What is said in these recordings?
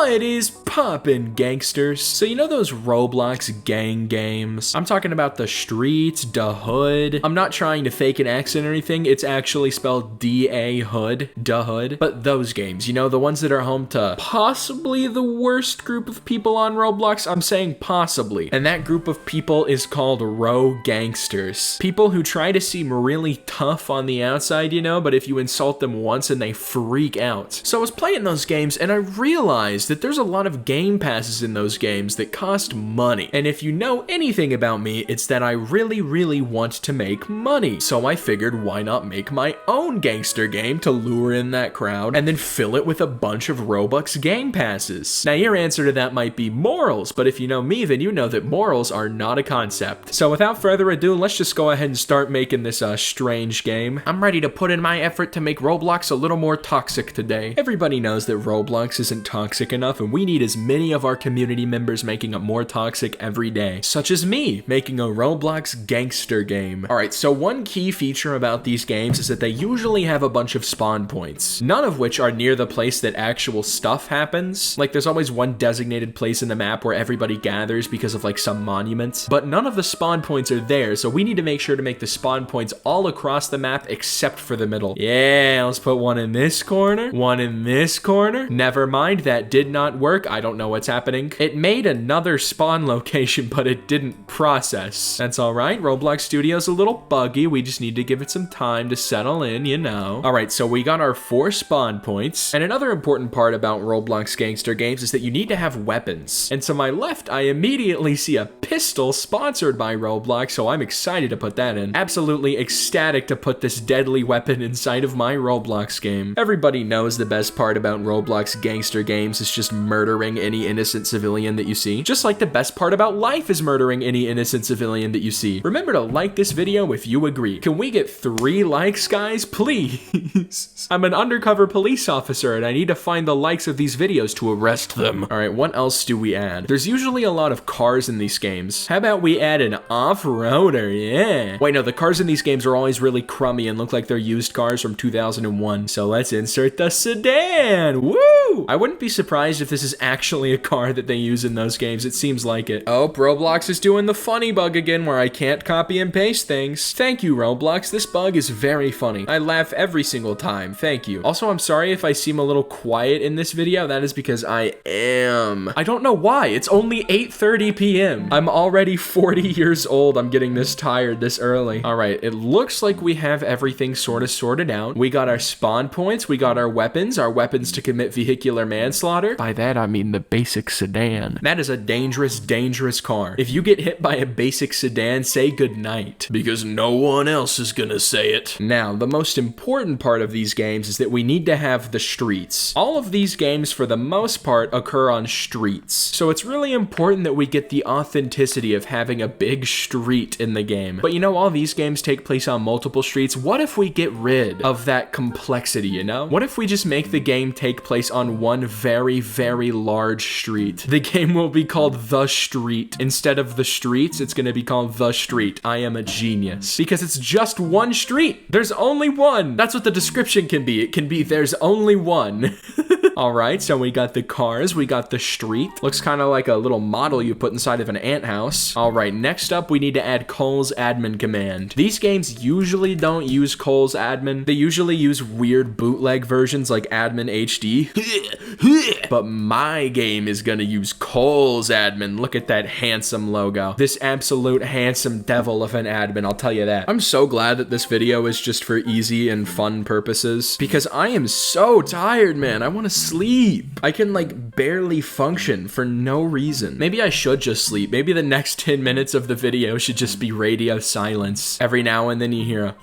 What is poppin', gangsters? So you know those Roblox gang games? I'm talking about the streets, da hood. I'm not trying to fake an accent or anything. It's actually spelled D-A hood, da hood. But those games, you know, the ones that are home to possibly the worst group of people on Roblox. I'm saying possibly. And that group of people is called Ro Gangsters. People who try to seem really tough on the outside, you know, but if you insult them once and they freak out. So I was playing those games and I realized that there's a lot of game passes in those games that cost money. And if you know anything about me, it's that I really want to make money. So I figured, why not make my own gangster game to lure in that crowd and then fill it with a bunch of Robux game passes. Now your answer to that might be morals, but if you know me, then you know that morals are not a concept. So without further ado, let's just go ahead and start making this strange game. I'm ready to put in my effort to make Roblox a little more toxic today. Everybody knows that Roblox isn't toxic enough, and we need as many of our community members making it more toxic every day, such as me making a Roblox gangster game. Alright, so one key feature about these games is that they usually have a bunch of spawn points, none of which are near the place that actual stuff happens. Like there's always one designated place in the map where everybody gathers because of like some monument, but none of the spawn points are there, so we need to make sure to make the spawn points all across the map except for the middle. Yeah, let's put one in this corner, one in this corner. Never mind, that did not work. I don't know what's happening. It made another spawn location, but it didn't process. That's all right. Roblox Studio's a little buggy. We just need to give it some time to settle in, you know. All right, so we got our 4 spawn points. And another important part about Roblox gangster games is that you need to have weapons. And to my left, I immediately see a pistol sponsored by Roblox, so I'm excited to put that in. Absolutely ecstatic to put this deadly weapon inside of my Roblox game. Everybody knows the best part about Roblox gangster games is just murdering any innocent civilian that you see. Just like the best part about life is murdering any innocent civilian that you see. Remember to like this video if you agree. Can we get 3 likes, guys? Please. I'm an undercover police officer and I need to find the likes of these videos to arrest them. All right, what else do we add? There's usually a lot of cars in these games. How about we add an off-roader? Yeah. Wait, no, the cars in these games are always really crummy and look like they're used cars from 2001. So let's insert the sedan. Woo! I wouldn't be surprised if this is actually a car that they use in those games. It seems like it. Oh, Roblox is doing the funny bug again where I can't copy and paste things. Thank you, Roblox. This bug is very funny. I laugh every single time. Thank you. Also, I'm sorry if I seem a little quiet in this video. That is because I am. I don't know why. It's only 8:30 p.m. I'm already 40 years old. I'm getting this tired this early. All right, it looks like we have everything sort of sorted out. We got our spawn points. We got our weapons to commit vehicular manslaughter. By that, I mean the basic sedan. That is a dangerous car. If you get hit by a basic sedan, say goodnight, because no one else is gonna say it. Now, the most important part of these games is that we need to have the streets. All of these games, for the most part, occur on streets. So it's really important that we get the authenticity of having a big street in the game. But you know, all these games take place on multiple streets. What if we get rid of that complexity, you know? What if we just make the game take place on one very large street? The game will be called The Street. Instead of The Streets, it's gonna be called The Street. I am a genius. Because it's just one street. There's only one. That's what the description can be. It can be there's only one. All right, so we got the cars, we got the street. Looks kind of like a little model you put inside of an anthouse. All right, next up, we need to add Cole's admin command. These games usually don't use Cole's admin. They usually use weird bootleg versions like admin HD. But my game is gonna use Cole's admin. Look at that handsome logo. This absolute handsome devil of an admin, I'll tell you that. I'm so glad that this video is just for easy and fun purposes because I am so tired, man. I want to sleep. I can like barely function for no reason. Maybe I should just sleep. Maybe the next 10 minutes of the video should just be radio silence. Every now and then you hear a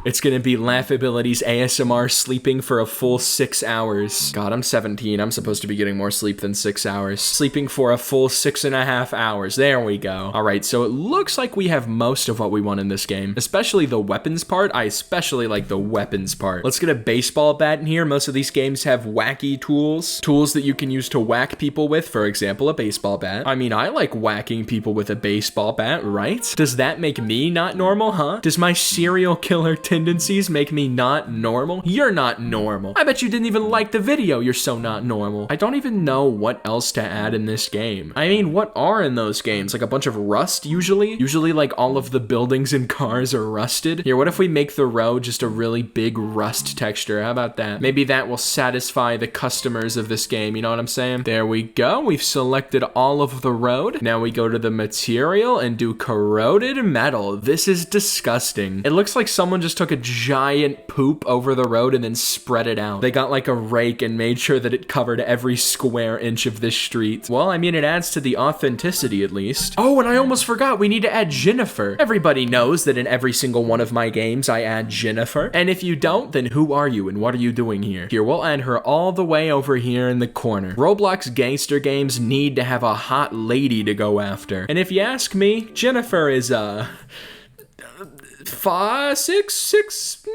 It's gonna be Laughability's ASMR sleeping for a full 6 hours. God, I'm 17. I'm supposed to be getting more sleep than 6 hours. Sleeping for a full 6.5 hours. There we go. All right, so it looks like we have most of what we want in this game, especially the weapons part. I especially like the weapons part. Let's get a baseball bat in here. Most of these games have wacky tools. Tools that you can use to whack people with, for example, a baseball bat. I mean, I like whacking people with a baseball bat, right? Does that make me not normal, huh? Does my serial killer tendencies make me not normal? You're not normal. I bet you didn't even like the video. You're so not normal. I don't even know what else to add in this game. I mean, what are in those games? Like a bunch of rust usually? Usually like all of the buildings and cars are rusted. Here, what if we make the road just a really big rust texture? How about that? Maybe that will satisfy the customers of this game. You know what I'm saying? There we go. We've selected all of the road. Now we go to the material and do corroded metal. This is disgusting. It looks like someone just took a giant poop over the road and then spread it out. They got like a rake and made sure that it covered every square inch of this street. Well, I mean, it adds to the authenticity at least. Oh, and I almost forgot. We need to add Jennifer. Everybody knows that in every single one of my games, I add Jennifer. And if you don't, then who are you and what are you doing here? Here, we'll add her all the way over here in the corner. Roblox gangster games need to have a hot lady to go after. And if you ask me, Jennifer is, 5, 6,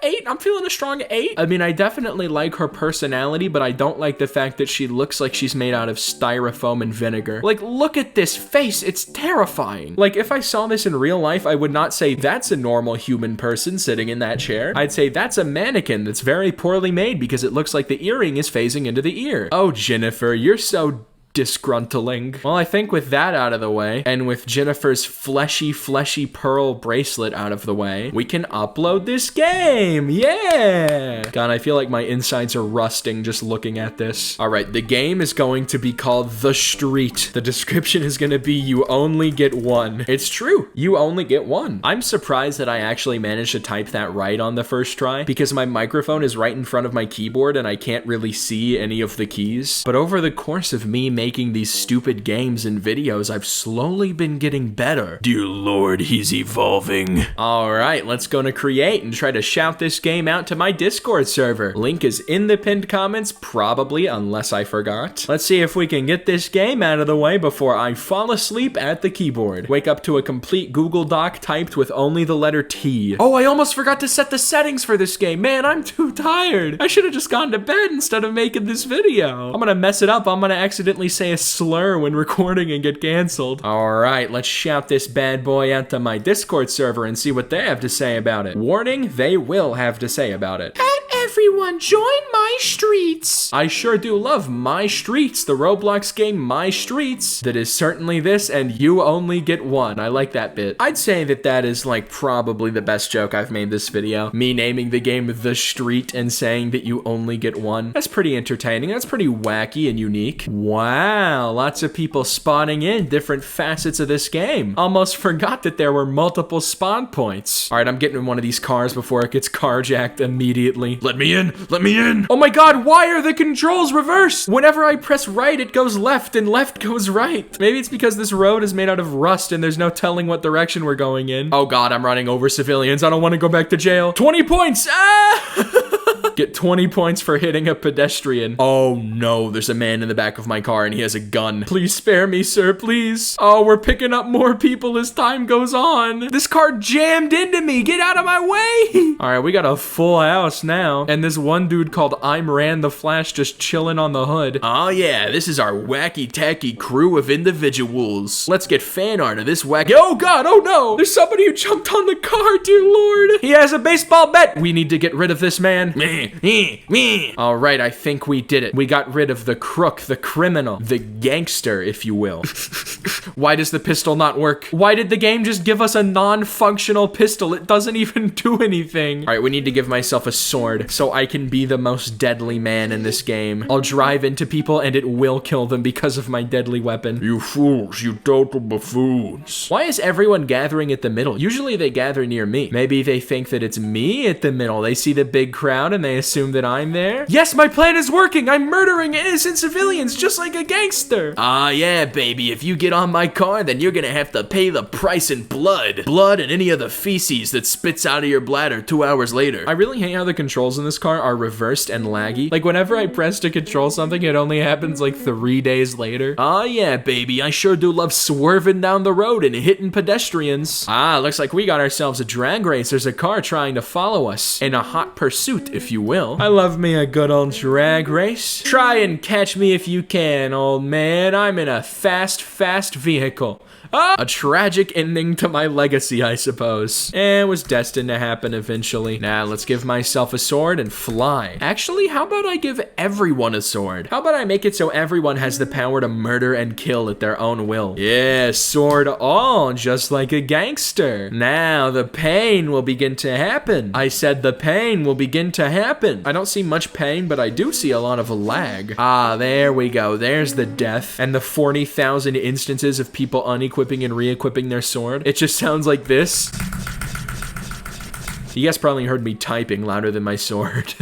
8. I'm feeling a strong 8. I mean, I definitely like her personality, but I don't like the fact that she looks like she's made out of styrofoam and vinegar. Like, look at this face. It's terrifying. Like, if I saw this in real life, I would not say that's a normal human person sitting in that chair. I'd say that's a mannequin that's very poorly made because it looks like the earring is phasing into the ear. Oh, Jennifer, you're so disgruntling. Well, I think with that out of the way, and with Jennifer's fleshy pearl bracelet out of the way, we can upload this game. Yeah! God, I feel like my insides are rusting just looking at this. All right, the game is going to be called The Street. The description is going to be you only get one. It's true. You only get one. I'm surprised that I actually managed to type that right on the first try because my microphone is right in front of my keyboard and I can't really see any of the keys. But over the course of me making these stupid games and videos, I've slowly been getting better. Dear Lord, he's evolving. All right, let's go to create and try to shout this game out to my Discord server. Link is in the pinned comments, probably, unless I forgot. Let's see if we can get this game out of the way before I fall asleep at the keyboard. Wake up to a complete Google Doc typed with only the letter T. Oh, I almost forgot to set the settings for this game. Man, I'm too tired. I should have just gone to bed instead of making this video. I'm gonna mess it up. I'm gonna accidentally say a slur when recording and get canceled. All right, let's shout this bad boy out to my Discord server and see what they have to say about it. Warning, they will have to say about it. Everyone, join My Streets. I sure do love My Streets, the Roblox game My Streets. That is certainly this, and you only get one. I like that bit. I'd say that that is like probably the best joke I've made this video. Me naming the game The Street and saying that you only get one. That's pretty entertaining. That's pretty wacky and unique. Wow, lots of people spawning in different facets of this game. Almost forgot that there were multiple spawn points. All right, I'm getting in one of these cars before it gets carjacked immediately. Let me in! Let me in! Oh my god, why are the controls reversed? Whenever I press right, it goes left, and left goes right. Maybe it's because this road is made out of rust and there's no telling what direction we're going in. Oh god, I'm running over civilians. I don't want to go back to jail. 20 points! Ah! Get 20 points for hitting a pedestrian. Oh no, there's a man in the back of my car and he has a gun. Please spare me, sir, please. Oh, we're picking up more people as time goes on. This car jammed into me. Get out of my way. All right, we got a full house now. And this one dude called I'm Ran the Flash just chilling on the hood. Oh yeah, this is our wacky tacky crew of individuals. Let's get fan art of this wacky. Oh god, oh no. There's somebody who jumped on the car, dear lord. He has a baseball bat. We need to get rid of this man. All right, I think we did it. We got rid of the crook, the criminal, the gangster, if you will. Why does the pistol not work? Why did the game just give us a non-functional pistol? It doesn't even do anything. All right, we need to give myself a sword so I can be the most deadly man in this game. I'll drive into people and it will kill them because of my deadly weapon. You fools, you total buffoons. Why is everyone gathering at the middle? Usually they gather near me. Maybe they think that it's me at the middle. They see the big crowd and they assume that I'm there. Yes, my plan is working. I'm murdering innocent civilians just like a gangster. Ah, yeah, baby. If you get on my car, then you're gonna have to pay the price in blood. Blood and any of the feces that spits out of your bladder 2 hours later. I really hate how the controls in this car are reversed and laggy. Like whenever I press to control something, it only happens like 3 days later. Ah, yeah, baby. I sure do love swerving down the road and hitting pedestrians. Ah, looks like we got ourselves a drag race. There's a car trying to follow us in a hot pursuit, if you will. I love me a good old drag race. Try and catch me if you can, old man. I'm in a fast vehicle. A tragic ending to my legacy, I suppose. It was destined to happen eventually. Now, let's give myself a sword and fly. Actually, how about I give everyone a sword? How about I make it so everyone has the power to murder and kill at their own will? Yeah, sword all, just like a gangster. Now, the pain will begin to happen. I said the pain will begin to happen. I don't see much pain, but I do see a lot of lag. Ah, there we go. There's the death and the 40,000 instances of people unequipping and re-equipping their sword. It just sounds like this. You guys probably heard me typing louder than my sword.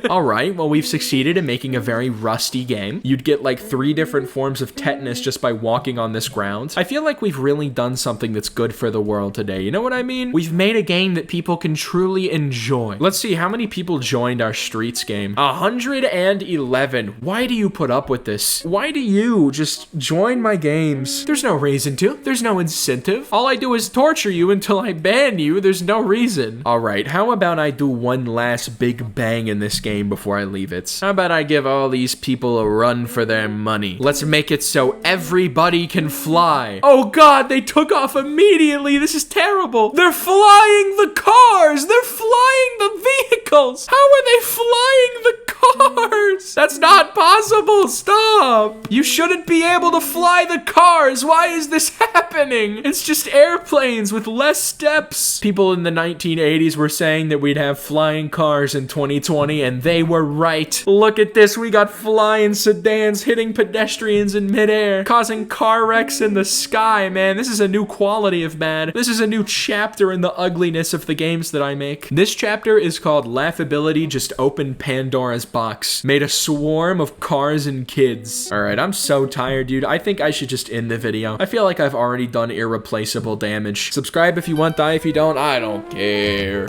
All right, well, we've succeeded in making a very rusty game. You'd get like 3 different forms of tetanus just by walking on this ground. I feel like we've really done something that's good for the world today. You know what I mean? We've made a game that people can truly enjoy. Let's see how many people joined our streets game. 111. Why do you put up with this? Why do you just join my games? There's no reason to. There's no incentive. All I do is torture you until I ban you. There's no reason. All right. How about I do one last big bang in this game before I leave it? How about I give all these people a run for their money? Let's make it so everybody can fly. Oh God, they took off immediately. This is terrible. They're flying the cars. They're flying the vehicles. How are they flying the cars? That's not possible. Stop. You shouldn't be able to fly the cars. Why is this happening? It's just airplanes with less steps. People in the 1980s were saying that we'd have flying cars in 2020, and they were right. Look at this. We got flying sedans hitting pedestrians in midair, causing car wrecks in the sky, man. This is a new quality of bad. This is a new chapter in the ugliness of the games that I make. This chapter is called Laughability Just Opened Pandora's Box. Made a swarm of cars and kids. All right, I'm so tired, dude. I think I should just end the video. I feel like I've already done irreplaceable damage. Subscribe if you want, die if you don't. I don't care.